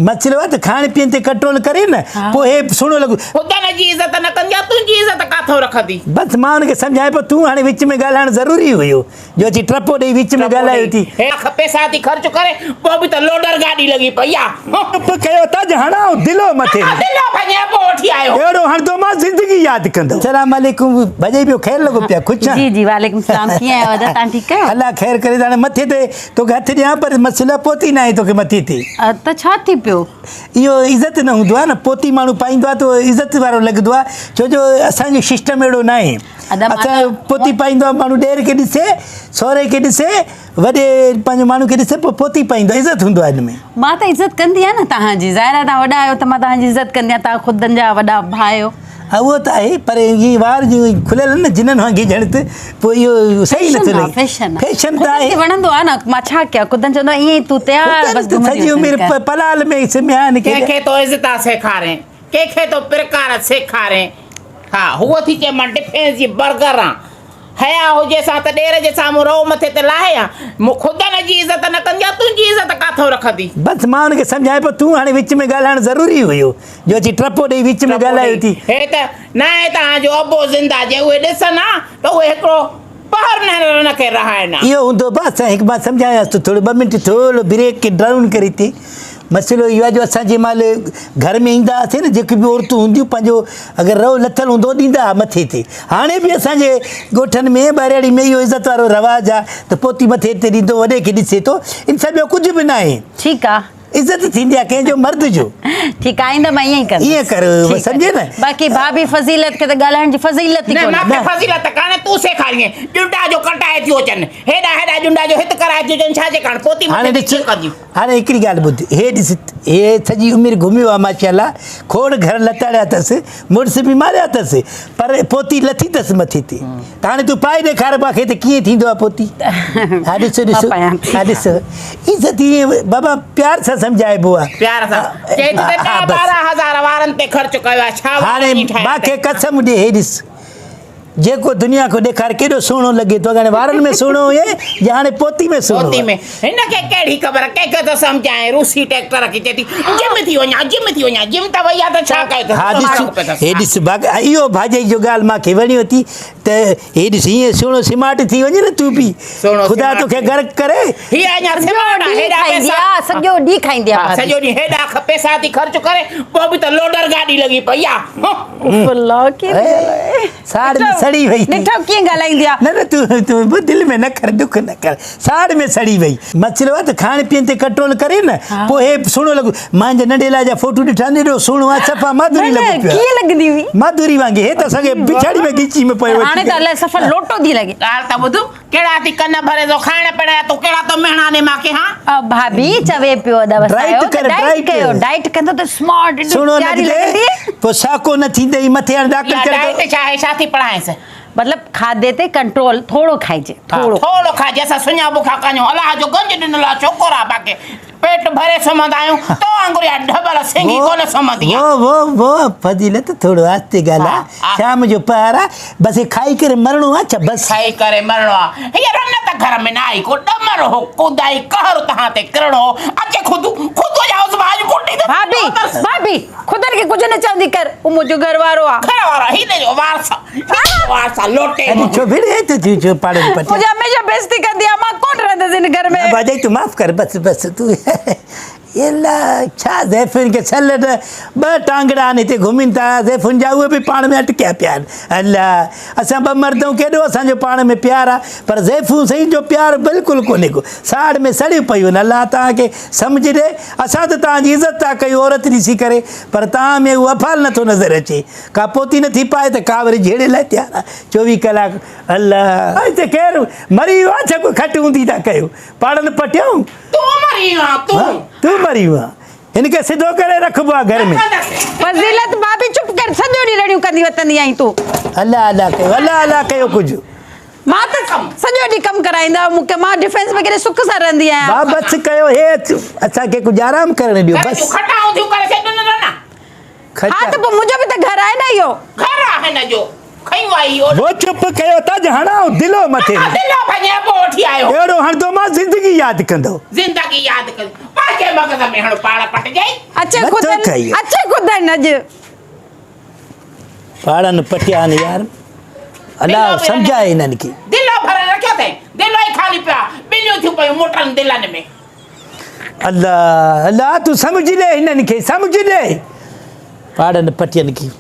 मसलो आहे त खाइण पीअण ते कंट्रोल करे न पोइ हे सुहिणो लॻो ख़ुदा जी इज़त न कंदी आहे तुंहिंजी इज़त काथो रखंदी बसि मां हुनखे सम्झाए पियो तूं हाणे विच में ॻाल्हाइणु ज़रूरी हुयो जो अची टपो ॾेई विच में ॻाल्हायो थी पैसा थी ख़र्च करे पोइ बि त लोडर गाॾी लॻी पई आहे चुप कयो त हणाओ दिलो मथे दिलो भॼे पोइ वठी आयो अहिड़ो हणंदो मां ज़िंदगी यादि कंदो सलाम वालेकुम भॼे पियो ख़ैरु लॻो पिया ख़ुशि जी जी वालेकुम सलाम कीअं आहियो दादा तव्हां ठीकु आहियो अलाह ख़ैरु करे हाणे मथे ते तोखे हथु ॾियां पर मसइलो पोती न आहे तोखे मथे ते त छा थी पियो इहो इज़त न हूंदो आहे न पोती माण्हू पाईंदो आहे त उहो इज़त वारो लॻंदो आहे छो जो असांजो सिस्टम अहिड़ो न आहे असां पोती पाईंदो आहे माण्हू ॾेर खे ॾिसे सहुरे खे ॾिसे वॾे पंहिंजे माण्हू खे ॾिसे पोइ पोती पाईंदो आहे इज़त हूंदो आहे हिन में मां त इज़त कंदी आहियां न तव्हांजी ज़ाहिर आहे तव्हां वॾा आहियो त मां तव्हांजी इज़त कंदी आहियां तव्हां ख़ुदि जा वॾा भाउ आहियो हा उहो त आहे पर इहे वार जो खुलियल आहिनि न जिन्हनि वांगुरु ॼण त पोइ इहो सही नथो लॻे फैशन त आहे वणंदो आहे न मां छा कयां ख़ुदि चवंदो आहे ईअं ई तूं तयारु सॼी उमिरि पलाल में सिमिया आहिनि कंहिंखे तो इज़त सेखारे कंहिंखे तो प्रकार सेखारे हा हूअ थी चए मां डिफेंस जी बर्गर आहियां हया हुजे सां त ॾेर जे साम्हूं रहो मथे ते लाहे ख़ुदा जी इज़त न कंदी आहे तुंहिंजी इज़त काथो रखंदी बसि मां हुनखे सम्झाए पियो तूं हाणे विच में ॻाल्हाइणु ज़रूरी हुयो जो अची टपो ॾेई विच में ॻाल्हायो थी हे त न आहे तव्हांजो अबो ज़िंदा जे उहे ॾिसनि हा त उहे हिकिड़ो पहर न हुनखे रहाइनि इहो हूंदो बसि असां हिकु बार सम्झायांसि थोरो 2 मिंट थोरो ब्रेक खे डाउन करे थी मसइलो इहो आहे जो असां जंहिं महिल घर में ईंदा हुआसीं न जेके बि औरतूं हूंदियूं पंहिंजो अगरि रओ लथल हूंदो ॾींदा हुआ मथे ते हाणे बि असांजे ॻोठनि में ॿाहिरि में इहो इज़त वारो रवाजु आहे त पोती मथे ते ॾींदो वॾे खे ॾिसे थो इन सां ॿियो कुझु बि न आहे ठीकु आहे इज़त थींदी आहे कंहिंजो मर्द जो ठीकु आहे ईंदो मां ईअं ई कर ईअं कर सम्झे न बाक़ी भाभी फज़ीलत खे त ॻाल्हाइण जी फज़ीलत ई न फज़ीलत कान्हे तूं सेखारीअ जुंडा जो कटाए थियूं अचनि हेॾा जुंडा जो हित कराए थियूं अचनि छाजे कारण पोती हाणे ॾिस हाणे हिकिड़ी ॻाल्हि ॿुध हे ॾिस हे सॼी उमिरि घुमियो आहे माशाल्लाह खोड़ घर लताड़िया अथसि मुड़ुस बि मारिया अथसि पर पोती लथी अथसि मथे ते त हाणे तूं पाए ॾेखार मूंखे त कीअं थींदो आहे पोती हा ॾिसो ॾिसो हा ॾिसो इज़त ईअं बाबा प्यार सां सम्झाइबो आहे प्यार सां 12,000 वारनि ते ख़र्च कयो आहे छा हाणे मूंखे कसम ॾे हे ॾिस जेको दुनिया को ॾेखार केॾो सुहिणो लॻे थो हाणे वारनि में सुहिणो हुजे या हाणे पोती में सुहिणो पोती में हिनखे कहिड़ी ख़बर कंहिंखे त सम्झाए रूसी ट्रैक्टर खे चए थी जिम जिम त वई आहे त छा कयो हा ॾिस हे ॾिस इहो भाॼई जो ॻाल्हि मूंखे वणियो थी त हे ॾिस हीअं सुहिणो स्मार्ट थी वञे न तूं बि ख़ुदा तोखे गर्क करे हीअ अञा सॼो ॾींहुं खाईंदी आहे सॼो ॾींहुं हेॾा पैसा थी ख़र्च करे पोइ बि त लोडर गाॾी लॻी पई आहे साड़ में सड़ी वई ॾिठो कीअं ॻाल्हाईंदी आहे न तूं दिलि में न कर दुख न कर साड़ में सड़ी वई मसइलो आहे त खाइण पीअण ते कंट्रोल करे न पोइ हे सुहिणो लॻो मुंहिंजे नंढे लाइ जा फोटू ॾिठा एॾो सुहिणो आहे सफ़ा माधुरी लॻो पियो कीअं लॻंदी हुई माधुरी वांगुरु हे त असांखे पिछाड़ी में गिची में पियो हाणे त अलाए सफ़ा लोटो थी लॻे ॻाल्हि त ॿुध कहिड़ा थी कन भरे थो खाइण पीअण जा तूं कहिड़ा तो मेहणाने मूंखे हा भाभी चवे पियो डाइट कंदो त स्मार्ट सुहिणो लॻंदे पोइ साको न थींदई मथे हाणे डॉक्टर डाइट छा आहे छा थी पढ़ाएसि मतलब खाधे ते कंट्रोल थोड़ो खाइजे थोड़ो खाइजे असां सुञा बुखा कयूं अलाह जो गंज ॾिनल आहे छोकिरो आहे बाक़ी पेट भरे सुम्हंदा आहियूं तो आंगुरिया ढबल सिंगी कोन सुम्हंदी वो फज़ीलत थोरो आस्ते ॻाल्हि शाम जो पहर आहे बसि खाई करे मरणो आहे छा बसि खाई करे मरणो आहे हीअ रन त घर में न आई को ॾमर हो कुदाई कहर तव्हां ते किरणो अचे ख़ुदि जा उस भाॼी कुटी भाभी ख़ुदि खे कुझु न चवंदी कर उहो मुंहिंजो घर वारो आहे घर वारो हिन जो वारसा लोटे छो भिड़े तो थी छो पाड़े पटे मुझे हमेशा बेइज्जती कंदी आहे मां कोन रहंदसि इन घर में बाजाई तू माफ़ कर बस तू एला छा ज़ैफ़ुनि खे छल त 2 टांगड़ा आहिनि हिते घुमनि था ज़ैफ़ुनि जा उहे बि पाण में अटकिया पिया आहिनि अलाह असां 2 मर्दूं केॾो असांजो पाण में प्यारु आहे पर ज़ैफ़ूं सही जो प्यारु बिल्कुलु कोन्हे को साड़ में सड़ियूं पियूं आहिनि अलाह तव्हांखे सम्झ ॾे असां त तव्हांजी इज़त था कयूं औरत ॾिसी करे पर तव्हां में उहो अफ़ाल नथो नज़र अचे का पोती नथी पाए त का वरी जहिड़े लाइ तयारु आहे 24 कलाक अलाह हिते केरु मरी वियो आहे छा कोई खट हूंदी था कयो पाणनि पटियूं तूं मरी वियो आहे हिनखे सिधो करे रखिबो आहे घर में फज़ीलत भाभी चुप कर सॼो ॾींहुं लड़ियूं कंदी वतंदी आहीं तूं अलाह कयो कुझु मां त सॼो ॾींहुं कमु कराईंदा मूंखे मां डिफेंस में केॾे सुख सां रहंदी आहियां बसि कयो हे असांखे कुझु आराम करणु ॾियो बसि हा त पोइ मुंहिंजो बि त घर आहे न इहो घर आहे न जो वो चुप कयो त हणाओ दिलो मथे दिलो भॼे पोइ वठी आयो अहिड़ो हणंदो मां ज़िंदगी यादि कंदो ज़िंदगी यादि कंदो ताजे मगज़ में हाणे पाण पट जाई अचे नथो खुदन कई। अचे खुदन अॼु पाड़नि पटिया आहिनि यार अलाह सम्झाए हिननि खे दिलो भरे रखियो अथई दिलो ई खाली पिया ॿिलियूं थियूं पयूं मोटनि दिलनि में अल्लाह अल्लाह तूं सम्झ ॾे हिननि खे सम्झ ॾे पाड़नि पटियनि खे